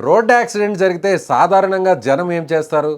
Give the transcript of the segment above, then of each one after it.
Road accident జరిగితే సాధారణంగా జనం ఏం చేస్తారు?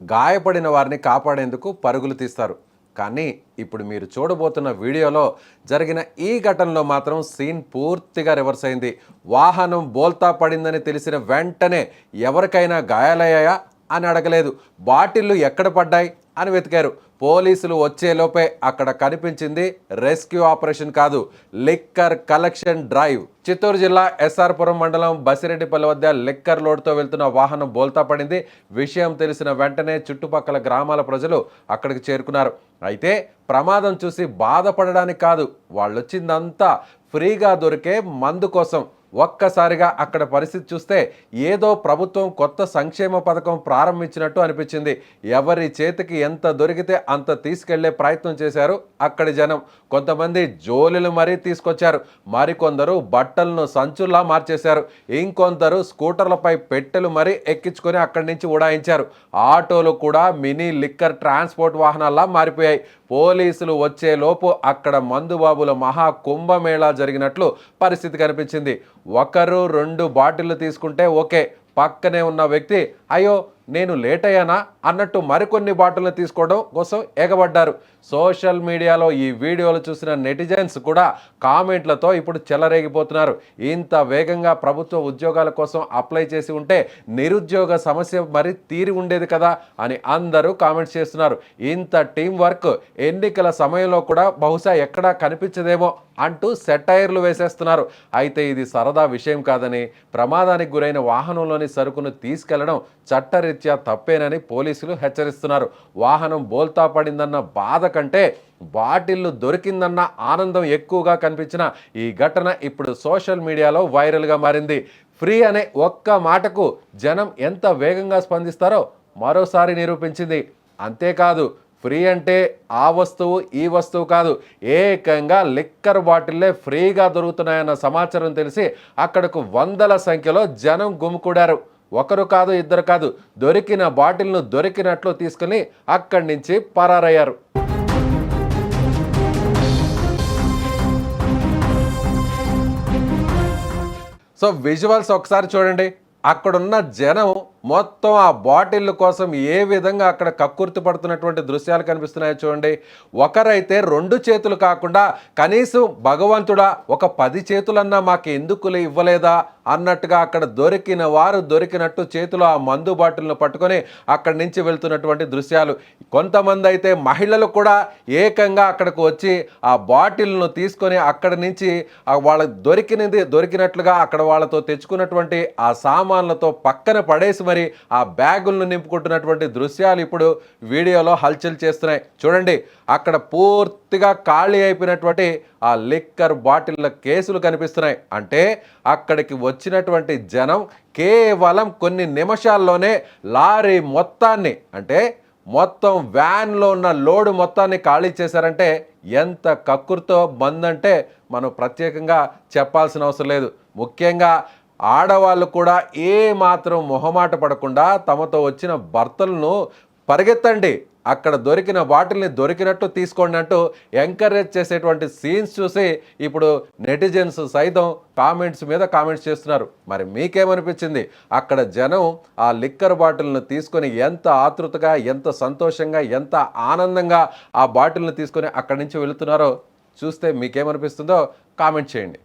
గాయపడిన వారిని కాపాడేందుకు పరుగులు తీస్తారు. కానీ ఇప్పుడు మీరు చూడబోతున్న వీడియోలో జరిగిన ఈ ఘటనలో మాత్రం సీన్ పూర్తిగా రివర్స్ అయింది. వాహనం బోల్తా పడిందని తెలిసిన వెంటనే ఎవరికైనా గాయాలయ్యాయా అని అడగలేదు. బాటిళ్లు ఎక్కడ పడ్డాయి అని వెతికారు. పోలీసులు వచ్చేలోపే అక్కడ కనిపించింది రెస్క్యూ ఆపరేషన్ కాదు, లిక్కర్ కలెక్షన్ డ్రైవ్. చిత్తూరు జిల్లా ఎస్ఆర్పురం మండలం బసిరెడ్డిపల్లి వద్ద లిక్కర్ లోడ్తో వెళ్తున్న వాహనం బోల్తా పడింది. విషయం తెలిసిన వెంటనే చుట్టుపక్కల గ్రామాల ప్రజలు అక్కడికి చేరుకున్నారు. అయితే ప్రమాదం చూసి బాధపడడానికి కాదు, వాళ్ళొచ్చిందంతా ఫ్రీగా దొరికే మందు కోసం. ఒక్కసారిగా అక్కడ పరిస్థితి చూస్తే ఏదో ప్రభుత్వం కొత్త సంక్షేమ పథకం ప్రారంభించినట్టు అనిపించింది. ఎవరి చేతికి ఎంత దొరికితే అంత తీసుకెళ్లే ప్రయత్నం చేశారు అక్కడి జనం. కొంతమంది జోలులు మరీ తీసుకొచ్చారు, మరికొందరు బట్టలను సంచుల్లా మార్చేశారు, ఇంకొందరు స్కూటర్లపై పెట్టెలు మరీ ఎక్కించుకొని అక్కడి నుంచి ఉడాయించారు. ఆటోలు కూడా మినీ లిక్కర్ ట్రాన్స్పోర్ట్ వాహనాల్లా మారిపోయాయి. పోలీసులు వచ్చేలోపు అక్కడ మందుబాబుల మహా కుంభమేళా జరిగినట్లు పరిస్థితి కనిపించింది. ఒకరు రెండు బాటిళ్లు తీసుకుంటే ఓకే, పక్కనే ఉన్న వ్యక్తి అయ్యో నేను లేట్ అయ్యానా అన్నట్టు మరికొన్ని బాటిల్ని తీసుకోవడం కోసం ఎగబడ్డారు. సోషల్ మీడియాలో ఈ వీడియోలు చూసిన నెటిజన్స్ కూడా కామెంట్లతో ఇప్పుడు చెలరేగిపోతున్నారు. ఇంత వేగంగా ప్రభుత్వ ఉద్యోగాల కోసం అప్లై చేసి ఉంటే నిరుద్యోగ సమస్య మరి తీరి ఉండేది కదా అని అందరూ కామెంట్స్ చేస్తున్నారు. ఇంత టీం వర్క్ ఎన్నికల సమయంలో కూడా బహుశా ఎక్కడా కనిపించదేమో అంటూ సెటైర్లు వేసేస్తున్నారు. అయితే ఇది సరదా విషయం కాదని, ప్రమాదానికి గురైన వాహనంలోని సరుకును తీసుకెళ్లడం చట్టరీత్యా తప్పేనని పోలీసులు హెచ్చరిస్తున్నారు. వాహనం బోల్తా పడిందన్న బాధ కంటే బాటిల్లు దొరికిందన్న ఆనందం ఎక్కువగా కనిపించిన ఈ ఘటన ఇప్పుడు సోషల్ మీడియాలో వైరల్గా మారింది. ఫ్రీ అనే ఒక్క మాటకు జనం ఎంత వేగంగా స్పందిస్తారో మరోసారి నిరూపించింది. అంతేకాదు, ఫ్రీ అంటే ఆ వస్తువు ఈ వస్తువు కాదు, ఏకంగా లిక్కర్ బాటిల్లే ఫ్రీగా దొరుకుతున్నాయన్న సమాచారం తెలిసి అక్కడకు వందల సంఖ్యలో జనం గుమికూడారు. ఒకరు కాదు, ఇద్దరు కాదు, దొరికిన బాటిల్ను దొరికినట్లు తీసుకుని అక్కడి నుంచి పరారయ్యారు. సో విజువల్స్ ఒకసారి చూడండి. అక్కడున్న జనం మొత్తం ఆ బాటిల్ కోసం ఏ విధంగా అక్కడ కక్కుర్తి పడుతున్నటువంటి దృశ్యాలు కనిపిస్తున్నాయో చూడండి. ఒకరైతే రెండు చేతులు కాకుండా కనీసం భగవంతుడా ఒక 10 చేతులన్నా మాకు ఎందుకులే ఇవ్వలేదా అన్నట్టుగా అక్కడ దొరికిన వారు దొరికినట్టు చేతిలో ఆ మందు బాటిల్ను పట్టుకొని అక్కడి నుంచి వెళ్తున్నటువంటి దృశ్యాలు. కొంతమంది అయితే మహిళలు కూడా ఏకంగా అక్కడికి వచ్చి ఆ బాటిల్ను తీసుకొని అక్కడి నుంచి వాళ్ళకి దొరికినట్లుగా అక్కడ వాళ్ళతో తెచ్చుకున్నటువంటి ఆ సామాన్లతో పక్కన పడేసి మరి ఆ బ్యాగులను నింపుకుంటున్నటువంటి దృశ్యాలు ఇప్పుడు వీడియోలో హల్చల్ చేస్తున్నాయి. చూడండి, అక్కడ పూర్తిగా ఖాళీ అయిపోయినటువంటి ఆ లిక్కర్ బాటిళ్ళ కేసులు కనిపిస్తున్నాయి. అంటే అక్కడికి వచ్చినటువంటి జనం కేవలం కొన్ని నిమిషాల్లోనే లారీ మొత్తాన్ని, అంటే మొత్తం వ్యాన్లో ఉన్న లోడు మొత్తాన్ని ఖాళీ చేశారంటే ఎంత కక్కుర్తో బందంటే మనం ప్రత్యేకంగా చెప్పాల్సిన అవసరం లేదు. ముఖ్యంగా ఆడవాళ్ళు కూడా ఏ మాత్రం మొహమాట పడకుండా తమతో వచ్చిన భర్తలను పరిగెత్తండి, అక్కడ దొరికిన బాటిల్ని దొరికినట్టు తీసుకోండి అంటూ ఎంకరేజ్ చేసేటువంటి సీన్స్ చూసి ఇప్పుడు నెటిజన్స్ సైతం కామెంట్స్ మీద కామెంట్స్ చేస్తున్నారు. మరి మీకేమనిపించింది? అక్కడ జనం ఆ లిక్కర్ బాటిల్ను తీసుకొని ఎంత ఆతృతగా, ఎంత సంతోషంగా, ఎంత ఆనందంగా ఆ బాటిల్ని తీసుకొని అక్కడి నుంచి వెళుతున్నారో చూస్తే మీకేమనిపిస్తుందో కామెంట్ చేయండి.